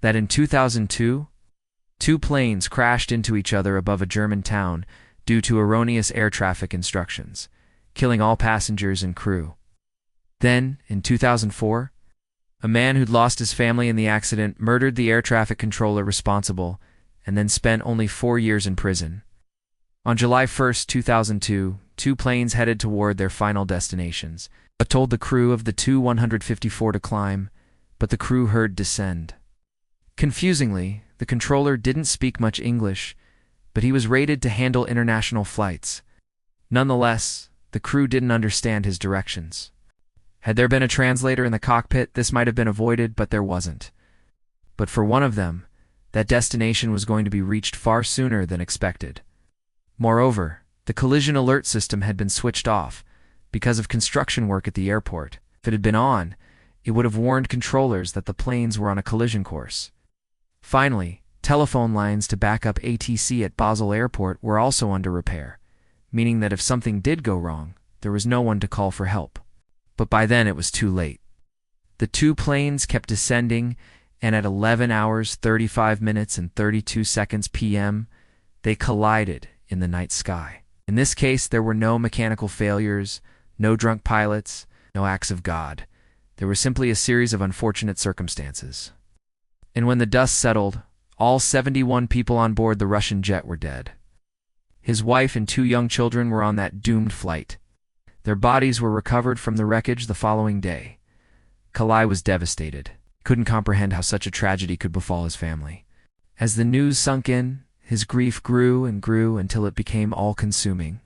that in 2002, two planes crashed into each other above a German town due to erroneous air traffic instructions, killing all passengers and crew. Then, in 2004, a man who'd lost his family in the accident murdered the air traffic controller responsible and then spent only 4 years in prison. On July 1, 2002, two planes headed toward their final destinations, but told the crew of the Tu-154 to climb, but the crew heard descend. Confusingly, the controller didn't speak much English, but he was rated to handle international flights. Nonetheless, the crew didn't understand his directions. Had there been a translator in the cockpit, this might have been avoided, but there wasn't. But for one of them, that destination was going to be reached far sooner than expected. Moreover, the collision alert system had been switched off because of construction work at the airport. If it had been on, it would have warned controllers that the planes were on a collision course. Finally, telephone lines to backup ATC at Basel Airport were also under repair, meaning that if something did go wrong, there was no one to call for help. But by then it was too late. The two planes kept descending, and at 11 hours, 35 minutes, and 32 seconds p.m., they collided in the night sky. In this case, there were no mechanical failures, no drunk pilots, no acts of God. There was simply a series of unfortunate circumstances. And when the dust settled, all 71 people on board the Russian jet were dead. His wife and 2 young children were on that doomed flight. Their bodies were recovered from the wreckage the following day. Kalai was devastated. He couldn't comprehend how such a tragedy could befall his family. As the news sunk in, his grief grew and grew until it became all-consuming.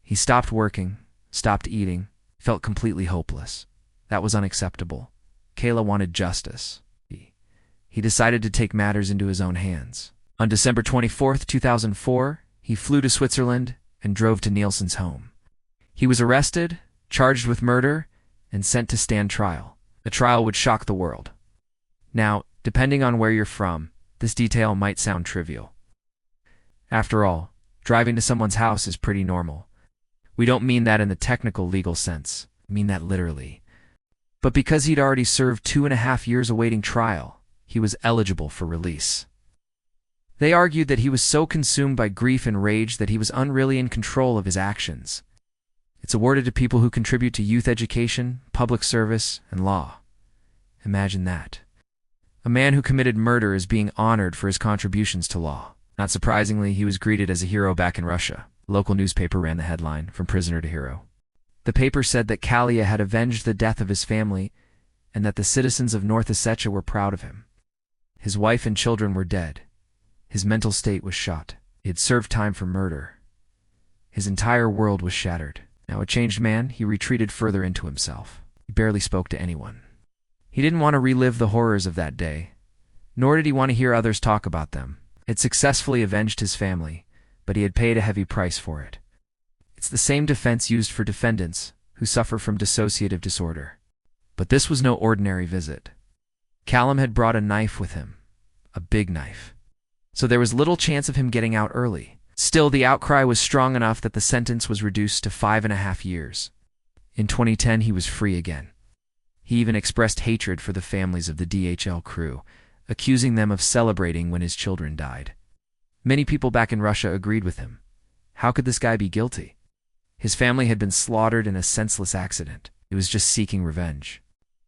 He stopped working, stopped eating, felt completely hopeless. That was unacceptable. Kayla wanted justice. He decided to take matters into his own hands. On December 24, 2004, he flew to Switzerland and drove to Nielsen's home. He was arrested, charged with murder, and sent to stand trial. The trial would shock the world. Now, depending on where you're from, this detail might sound trivial. After all, driving to someone's house is pretty normal. We don't mean that in the technical legal sense. We mean that literally. But because he'd already served 2.5 years awaiting trial, he was eligible for release. They argued that he was so consumed by grief and rage that he was unreally in control of his actions. It's awarded to people who contribute to youth education, public service, and law. Imagine that. A man who committed murder is being honored for his contributions to law. Not surprisingly, he was greeted as a hero back in Russia. A local newspaper ran the headline, "From Prisoner to Hero." The paper said that Kalia had avenged the death of his family and that the citizens of North Ossetia were proud of him. His wife and children were dead. His mental state was shot. He had served time for murder. His entire world was shattered. Now a changed man, he retreated further into himself. He barely spoke to anyone. He didn't want to relive the horrors of that day, nor did he want to hear others talk about them. He had successfully avenged his family, but he had paid a heavy price for it. It's the same defense used for defendants who suffer from dissociative disorder. But this was no ordinary visit. Callum had brought a knife with him, a big knife. So there was little chance of him getting out early. Still, the outcry was strong enough that the sentence was reduced to 5.5 years. In 2010, he was free again. He even expressed hatred for the families of the DHL crew, accusing them of celebrating when his children died. Many people back in Russia agreed with him. How could this guy be guilty? His family had been slaughtered in a senseless accident. He was just seeking revenge.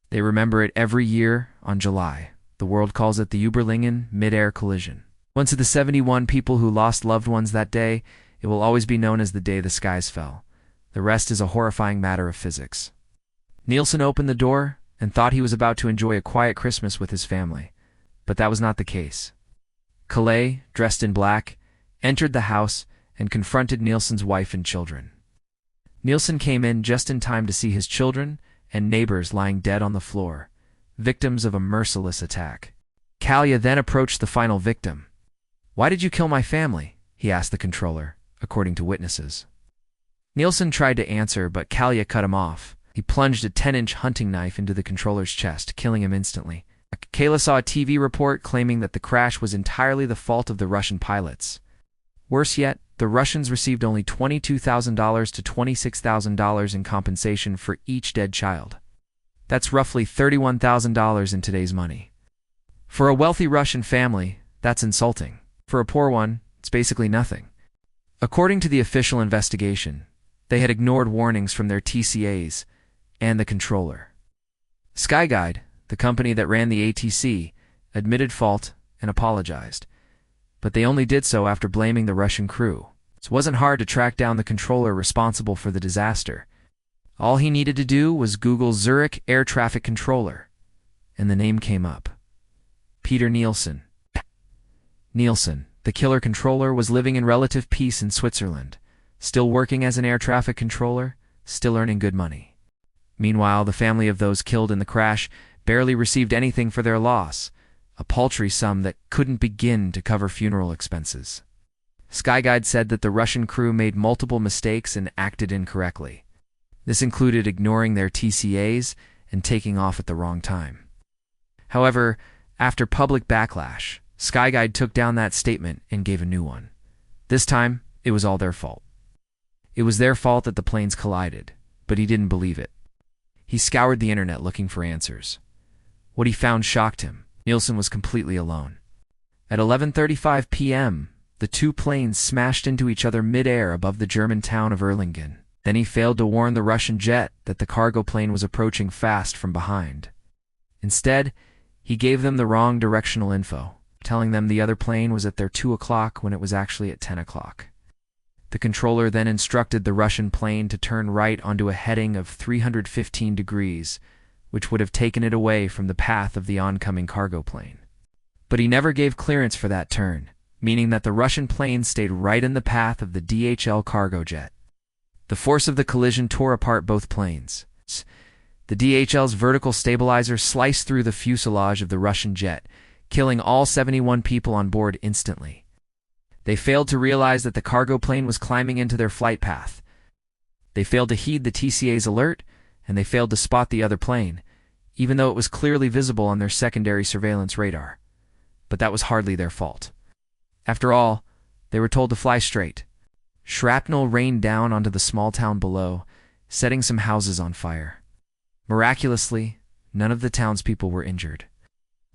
They remember it every year on July. The world calls it the Überlingen mid-air collision. Once of the 71 people who lost loved ones that day, it will always be known as the day the skies fell. The rest is a horrifying matter of physics. Nielsen opened the door and thought he was about to enjoy a quiet Christmas with his family. But that was not the case. Calais, dressed in black, entered the house and confronted Nielsen's wife and children. Nielsen came in just in time to see his children and neighbors lying dead on the floor, victims of a merciless attack. Kalia then approached the final victim. "Why did you kill my family?" he asked the controller, according to witnesses. Nielsen tried to answer, but Kalia cut him off. He plunged a 10-inch hunting knife into the controller's chest, killing him instantly. Kayla saw a TV report claiming that the crash was entirely the fault of the Russian pilots. Worse yet, the Russians received only $22,000 to $26,000 in compensation for each dead child. That's roughly $31,000 in today's money. For a wealthy Russian family, that's insulting. For a poor one, it's basically nothing. According to the official investigation, they had ignored warnings from their TCAs and the controller. Skyguide, the company that ran the ATC, admitted fault and apologized, but they only did so after blaming the Russian crew. It wasn't hard to track down the controller responsible for the disaster. All he needed to do was Google Zurich air traffic controller, and the name came up. Peter Nielsen. Nielsen, the killer controller, was living in relative peace in Switzerland, still working as an air traffic controller, still earning good money. Meanwhile, the family of those killed in the crash barely received anything for their loss, a paltry sum that couldn't begin to cover funeral expenses. Skyguide said that the Russian crew made multiple mistakes and acted incorrectly. This included ignoring their TCAs and taking off at the wrong time. However, after public backlash, Skyguide took down that statement and gave a new one. This time, it was all their fault. It was their fault that the planes collided, but he didn't believe it. He scoured the internet looking for answers. What he found shocked him. Nielsen was completely alone. At 11:35 p.m., the two planes smashed into each other mid-air above the German town of Erlangen. Then he failed to warn the Russian jet that the cargo plane was approaching fast from behind. Instead, he gave them the wrong directional info, telling them the other plane was at their 2 o'clock when it was actually at 10 o'clock. The controller then instructed the Russian plane to turn right onto a heading of 315 degrees, which would have taken it away from the path of the oncoming cargo plane. But he never gave clearance for that turn, meaning that the Russian plane stayed right in the path of the DHL cargo jet. The force of the collision tore apart both planes. The DHL's vertical stabilizer sliced through the fuselage of the Russian jet, killing all 71 people on board instantly. They failed to realize that the cargo plane was climbing into their flight path. They failed to heed the TCA's alert, and they failed to spot the other plane, even though it was clearly visible on their secondary surveillance radar. But that was hardly their fault. After all, they were told to fly straight. Shrapnel rained down onto the small town below, setting some houses on fire. Miraculously, none of the townspeople were injured.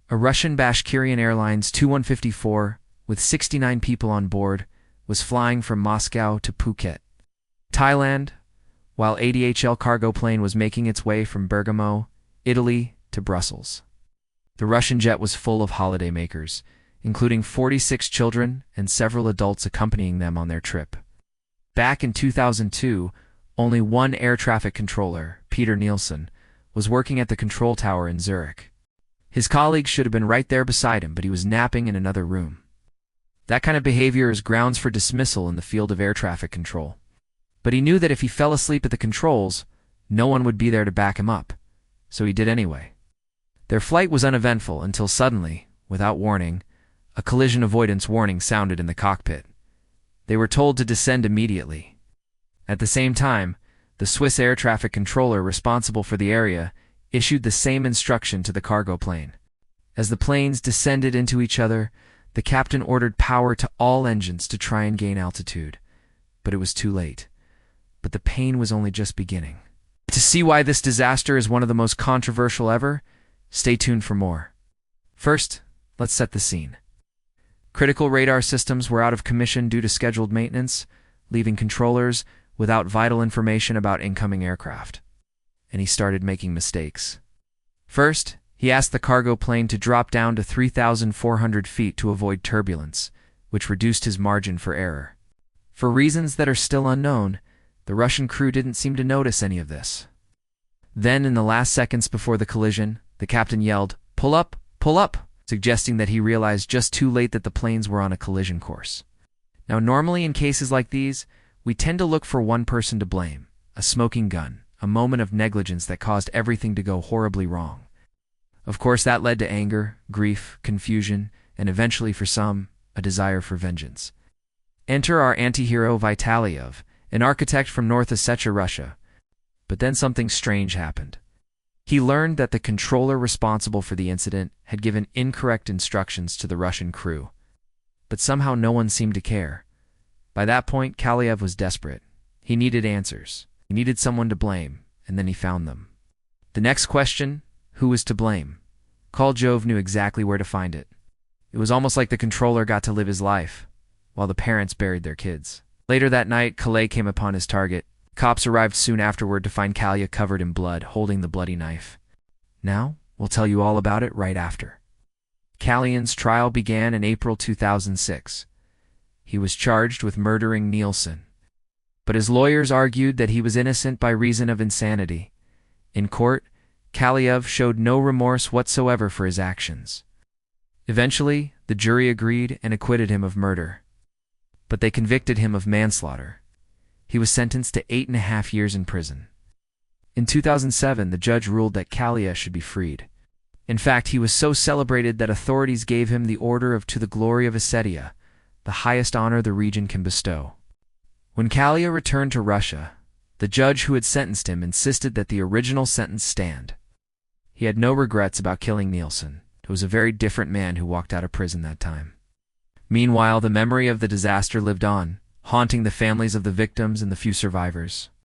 A Russian Bashkirian Airlines Tu-154, with 69 people on board, was flying from Moscow to Phuket, Thailand, while a DHL cargo plane was making its way from Bergamo, Italy, to Brussels. The Russian jet was full of holidaymakers, including 46 children and several adults accompanying them on their trip. Back in 2002, only one air traffic controller, Peter Nielsen, was working at the control tower in Zurich. His colleagues should have been right there beside him, but he was napping in another room. That kind of behavior is grounds for dismissal in the field of air traffic control. But he knew that if he fell asleep at the controls, no one would be there to back him up, so he did anyway. Their flight was uneventful until suddenly, without warning, a collision avoidance warning sounded in the cockpit. They were told to descend immediately. At the same time, the Swiss air traffic controller responsible for the area issued the same instruction to the cargo plane. As the planes descended into each other, the captain ordered power to all engines to try and gain altitude. But it was too late. But the pain was only just beginning. To see why this disaster is one of the most controversial ever, stay tuned for more. First, let's set the scene. Critical radar systems were out of commission due to scheduled maintenance, leaving controllers without vital information about incoming aircraft. And he started making mistakes. First, he asked the cargo plane to drop down to 3,400 feet to avoid turbulence, which reduced his margin for error. For reasons that are still unknown, the Russian crew didn't seem to notice any of this. Then, in the last seconds before the collision, the captain yelled, "Pull up! Pull up!" suggesting that he realized just too late that the planes were on a collision course. Now, normally in cases like these, we tend to look for one person to blame, a smoking gun, a moment of negligence that caused everything to go horribly wrong. Of course, that led to anger, grief, confusion, and eventually, for some, a desire for vengeance. Enter our anti-hero Vitaliev, an architect from North Ossetia, Russia. But then something strange happened. He learned that the controller responsible for the incident had given incorrect instructions to the Russian crew. But somehow no one seemed to care. By that point, Kaliev was desperate. He needed answers. He needed someone to blame, and then he found them. The next question, who was to blame? Jove knew exactly where to find it. It was almost like the controller got to live his life, while the parents buried their kids. Later that night, Calais came upon his target. Cops arrived soon afterward to find Kalia covered in blood, holding the bloody knife. Now, we'll tell you all about it right after. Calian's trial began in April 2006. He was charged with murdering Nielsen, but his lawyers argued that he was innocent by reason of insanity. In court, Kaliev showed no remorse whatsoever for his actions. Eventually, the jury agreed and acquitted him of murder, but they convicted him of manslaughter. He was sentenced to 8.5 years in prison. In 2007, the judge ruled that Kalia should be freed. In fact, he was so celebrated that authorities gave him the Order of To the Glory of Ossetia, the highest honor the region can bestow. When Kalia returned to Russia, the judge who had sentenced him insisted that the original sentence stand. He had no regrets about killing Nielsen. It was a very different man who walked out of prison that time. Meanwhile, the memory of the disaster lived on, haunting the families of the victims and the few survivors.